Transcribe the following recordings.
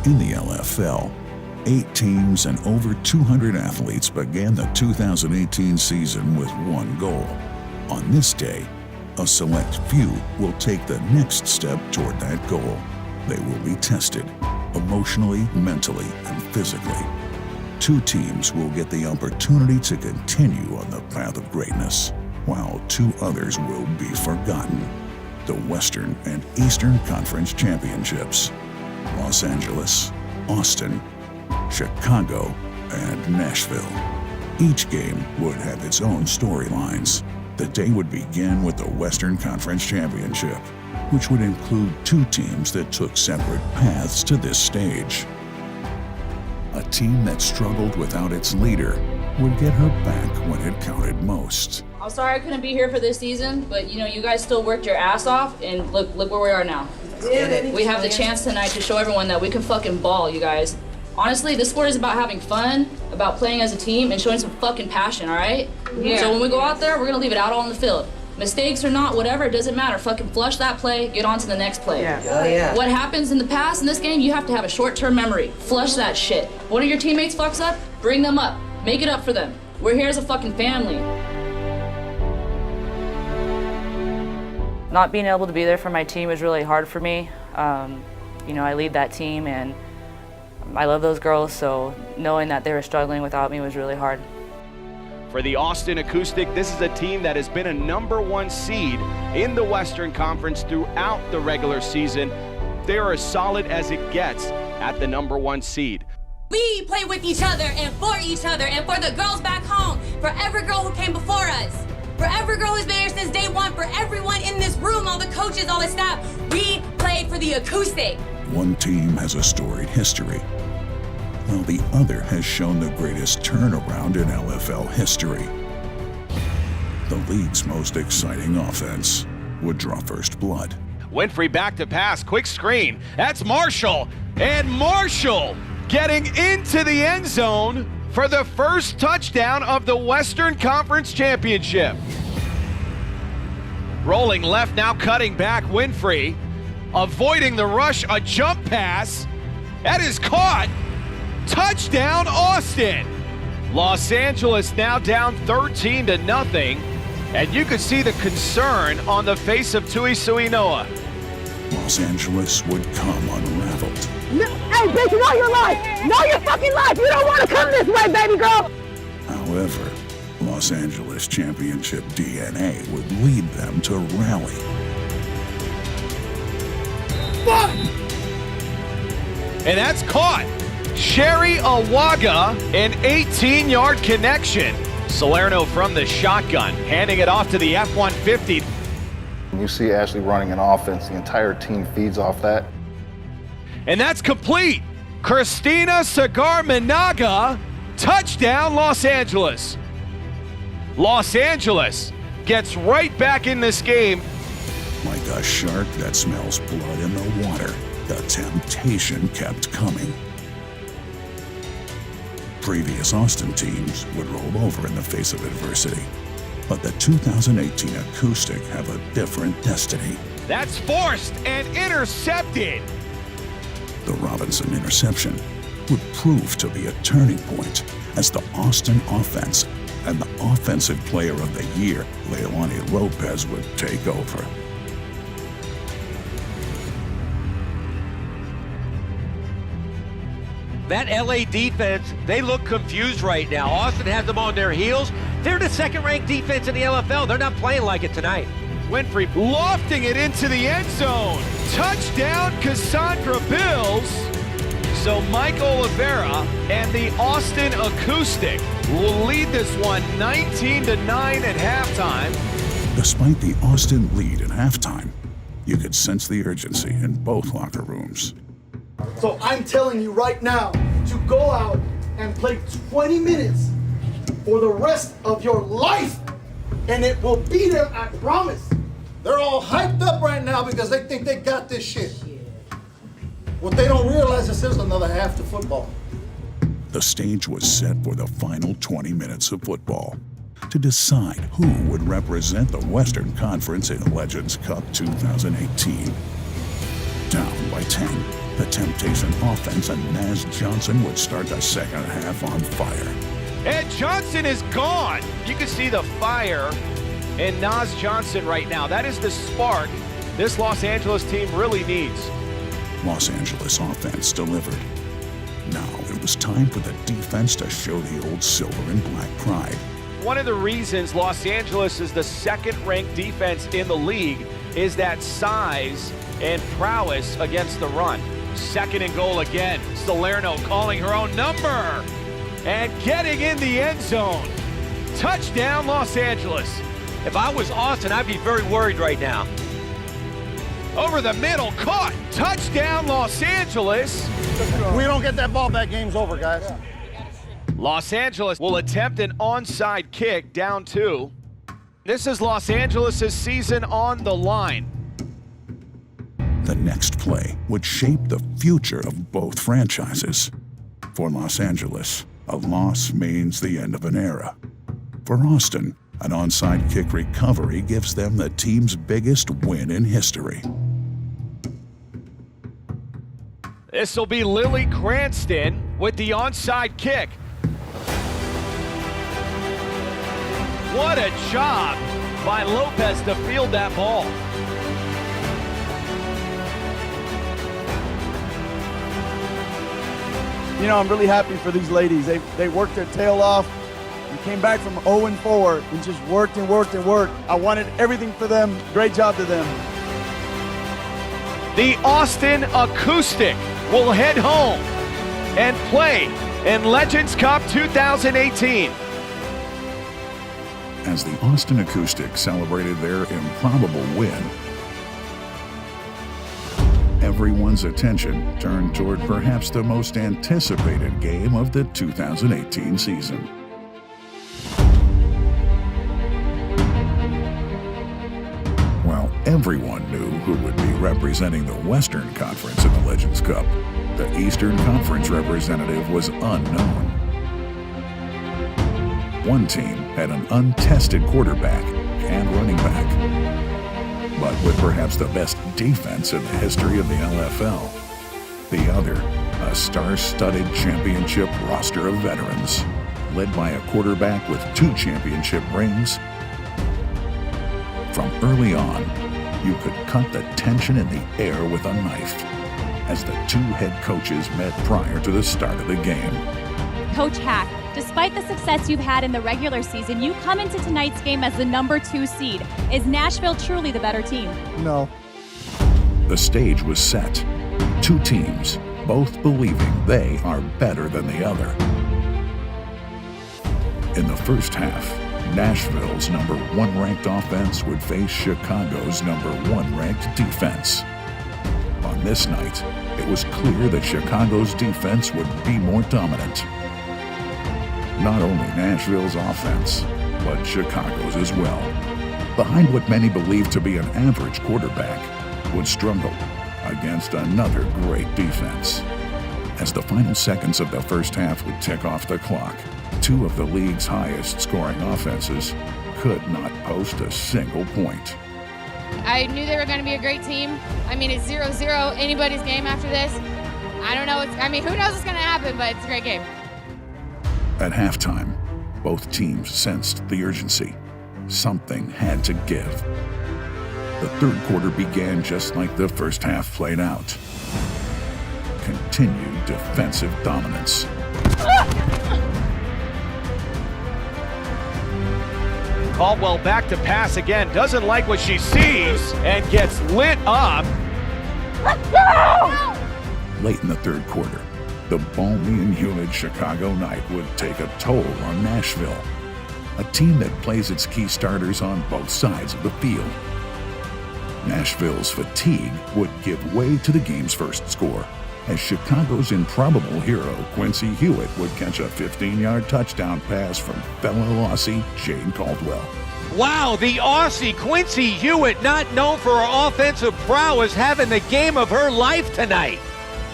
In the LFL, 8 teams and over 200 athletes began the 2018 season with one goal. On this day, a select few will take the next step toward that goal. They will be tested emotionally, mentally, and physically. 2 teams will get the opportunity to continue on the path of greatness, while 2 others will be forgotten. The Western and Eastern Conference Championships. Los Angeles, Austin, Chicago, and Nashville. Each game would have its own storylines. The day would begin with the Western Conference Championship, which would include 2 teams that took separate paths to this stage. A team that struggled without its leader would get her back when it counted most. I'm sorry I couldn't be here for this season, but you guys still worked your ass off, and look where we are now. We have the chance tonight to show everyone that we can fucking ball, you guys. Honestly, this sport is about having fun, about playing as a team, and showing some fucking passion, all right? Yeah. So when we go out there, we're gonna leave it out on the field. Mistakes or not, whatever, it doesn't matter. Fucking flush that play, get on to the next play. Yeah. Oh, yeah. What happens in the past in this game, you have to have a short-term memory. Flush that shit. One of your teammates fucks up, bring them up. Make it up for them. We're here as a fucking family. Not being able to be there for my team is really hard for me. I lead that team and I love those girls, so knowing that they were struggling without me was really hard. For the Austin Acoustic, this is a team that has been a #1 seed in the Western Conference throughout the regular season. They are as solid as it gets at the #1 seed. We play with each other and for each other and for the girls back home, for every girl who came before us, for every girl who's been here since day one, for everyone in this room, all the coaches, all the staff. We played for the Acoustic. One team has a storied history, while the other has shown the greatest turnaround in LFL history. The league's most exciting offense would draw first blood. Winfrey back to pass, quick screen. That's Marshall, and Marshall getting into the end zone for the first touchdown of the Western Conference Championship. Rolling left, now cutting back, Winfrey. Avoiding the rush, a jump pass. That is caught. Touchdown, Austin. Los Angeles now down 13-0. And you could see the concern on the face of Tui Suinoa. Los Angeles would come unraveled. No, hey, bitch, know your life! Know your fucking life! You don't want to come this way, baby girl! However, Los Angeles championship DNA would lead them to rally. And that's caught. Sherry Awaga, an 18-yard connection. Salerno from the shotgun, handing it off to the F-150. When you see Ashley running an offense, the entire team feeds off that. And that's complete. Christina Sagar-Minaga, touchdown Los Angeles. Los Angeles gets right back in this game. Like a shark that smells blood in the water, the temptation kept coming. Previous Austin teams would roll over in the face of adversity, but the 2018 Acoustic have a different destiny. That's forced and intercepted. The Robinson interception would prove to be a turning point as the Austin offense and the Offensive Player of the Year, Leilani Lopez, would take over. That LA defense, they look confused right now. Austin has them on their heels. They're the second-ranked defense in the LFL. They're not playing like it tonight. Winfrey lofting it into the end zone. Touchdown, Cassandra Bills. So Mike Oliveira and the Austin Acoustic will lead this one 19-9 at halftime. Despite the Austin lead at halftime, you could sense the urgency in both locker rooms. So I'm telling you right now to go out and play 20 minutes for the rest of your life, and it will be there, I promise. They're all hyped up right now because they think they got this shit. What they don't realize is there's another half to football. The stage was set for the final 20 minutes of football to decide who would represent the Western Conference in Legends Cup 2018. Down by 10, The Temptation offense and Naz Johnson would start the second half on fire. And Johnson is gone. You can see the fire in Naz Johnson right now. That is the spark this Los Angeles team really needs. Los Angeles offense delivered. Now it was time for the defense to show the old silver and black pride. One of the reasons Los Angeles is the second-ranked defense in the league is that size and prowess against the run. Second and goal again. Salerno calling her own number and getting in the end zone. Touchdown, Los Angeles. If I was Austin, I'd be very worried right now. Over the middle, caught. Touchdown, Los Angeles. We don't get that ball back, game's over, guys. Los Angeles will attempt an onside kick, down 2. This is Los Angeles' season on the line. The next play would shape the future of both franchises. For Los Angeles, a loss means the end of an era. For Austin, an onside kick recovery gives them the team's biggest win in history. This will be Lily Cranston with the onside kick. What a job by Lopez to field that ball. You know, I'm really happy for these ladies. They worked their tail off and came back from 0-4 and just worked and worked and worked. I wanted everything for them. Great job to them. The Austin Acoustic will head home and play in Legends Cup 2018. As the Austin Acoustic celebrated their improbable win, everyone's attention turned toward perhaps the most anticipated game of the 2018 season. While everyone knew who would be representing the Western Conference in the Legends Cup, the Eastern Conference representative was unknown. One team had an untested quarterback and running back, but with perhaps the best defense in the history of the LFL. The other, a star-studded championship roster of veterans, led by a quarterback with 2 championship rings. From early on, you could cut the tension in the air with a knife as the 2 head coaches met prior to the start of the game. Coach Hack, despite the success you've had in the regular season, you come into tonight's game as the number 2 seed. Is Nashville truly the better team? No. The stage was set. 2 teams, both believing they are better than the other. In the first half, Nashville's number 1 ranked offense would face Chicago's number 1 ranked defense. On this night, it was clear that Chicago's defense would be more dominant. Not only Nashville's offense, but Chicago's as well. Behind what many believe to be an average quarterback, would struggle against another great defense. As the final seconds of the first half would tick off the clock, 2 of the league's highest scoring offenses could not post a single point. I knew they were going to be a great team. I mean, it's 0-0, anybody's game after this. I don't know, who knows what's going to happen, but it's a great game. At halftime, both teams sensed the urgency. Something had to give. The third quarter began just like the first half played out. Continued defensive dominance. Caldwell back to pass again, doesn't like what she sees and gets lit up. Let's go! Late in the third quarter, the balmy and humid Chicago night would take a toll on Nashville, a team that plays its key starters on both sides of the field. Nashville's fatigue would give way to the game's first score, as Chicago's improbable hero Quincy Hewitt would catch a 15-yard touchdown pass from fellow Aussie Jane Caldwell. Wow, the Aussie Quincy Hewitt, not known for her offensive prowess, having the game of her life tonight.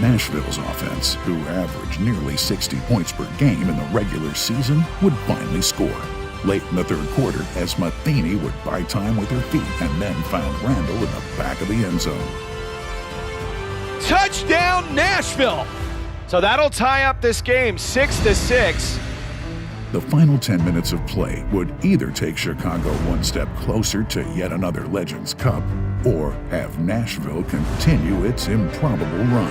Nashville's offense, who averaged nearly 60 points per game in the regular season, would finally score. Late in the third quarter, as Matheny would buy time with her feet and then found Randall in the back of the end zone. Touchdown, down Nashville. So that'll tie up this game 6-6. The final 10 minutes of play would either take Chicago one step closer to yet another Legends Cup, or have Nashville continue its improbable run.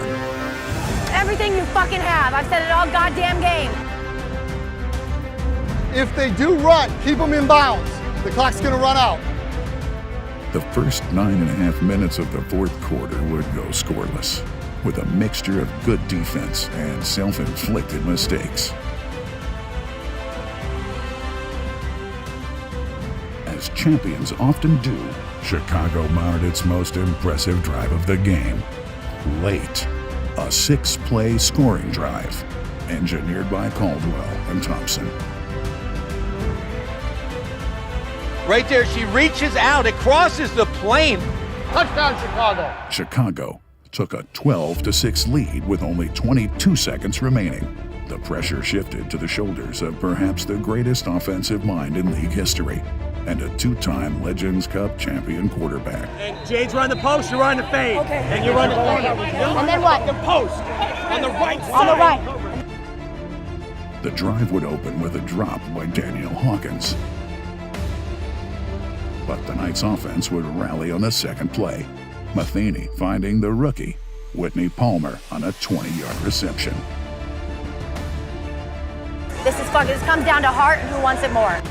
Everything you fucking have. I've said it all goddamn game. If they do run, keep them in bounds. The clock's gonna run out. The first 9.5 minutes of the fourth quarter would go scoreless, with a mixture of good defense and self-inflicted mistakes. As champions often do, Chicago mounted its most impressive drive of the game. Late, a 6-play scoring drive, engineered by Caldwell and Thompson. Right there, she reaches out, it crosses the plane. Touchdown, Chicago. Chicago took a 12-6 lead with only 22 seconds remaining. The pressure shifted to the shoulders of perhaps the greatest offensive mind in league history, and a 2-time Legends Cup champion quarterback. And Jade's run the post, you run the fade. Okay. And you run the corner. And then what? The post. On the right side. On the right. The drive would open with a drop by Danielle Hawkins. But the Knights' offense would rally on the second play, Matheny finding the rookie, Whitney Palmer, on a 20-yard reception. This comes down to heart and who wants it more.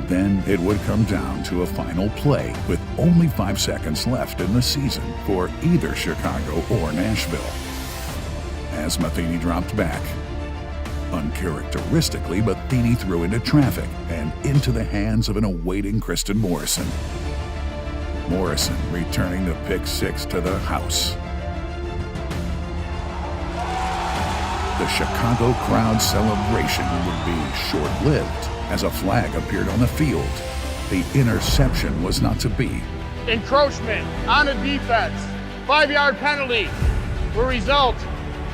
Then it would come down to a final play with only 5 seconds left in the season for either Chicago or Nashville. As Matheny dropped back, uncharacteristically, Matheny threw into traffic and into the hands of an awaiting Kristen Morrison. Morrison returning the pick 6 to the house. The Chicago crowd celebration would be short-lived as a flag appeared on the field. The interception was not to be. Encroachment on a defense, 5-yard penalty will result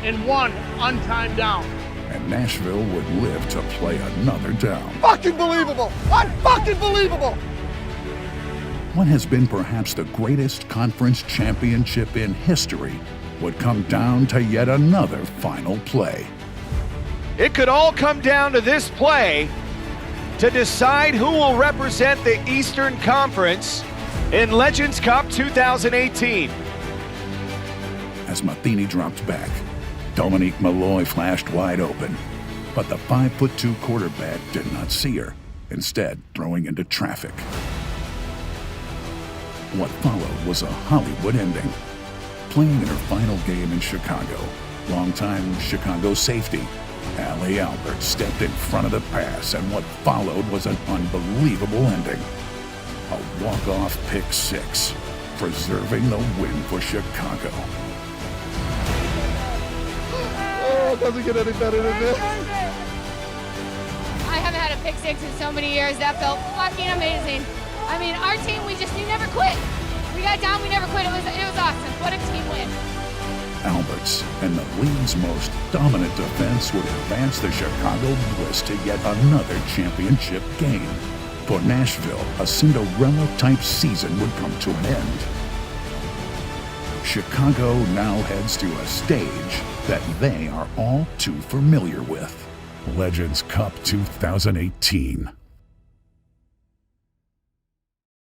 in 1 untimed down. And Nashville would live to play another down. Fucking believable! Unfucking believable! What has been perhaps the greatest conference championship in history would come down to yet another final play. It could all come down to this play to decide who will represent the Eastern Conference in Legends Cup 2018. As Matheny dropped back, Dominique Malloy flashed wide open, but the 5'2" quarterback did not see her, instead throwing into traffic. What followed was a Hollywood ending. Playing in her final game in Chicago, longtime Chicago safety Allie Albert stepped in front of the pass, and what followed was an unbelievable ending. A walk-off pick 6, preserving the win for Chicago. Oh, it doesn't get any better than this. I haven't had a pick 6 in so many years. That felt fucking amazing. I mean, our team, we never quit. We got down, we never quit. It was awesome. What a team win. Alberts and the league's most dominant defense would advance the Chicago BLISS to yet another championship game. For Nashville, a Cinderella-type season would come to an end. Chicago now heads to a stage that they are all too familiar with. Legends Cup 2018.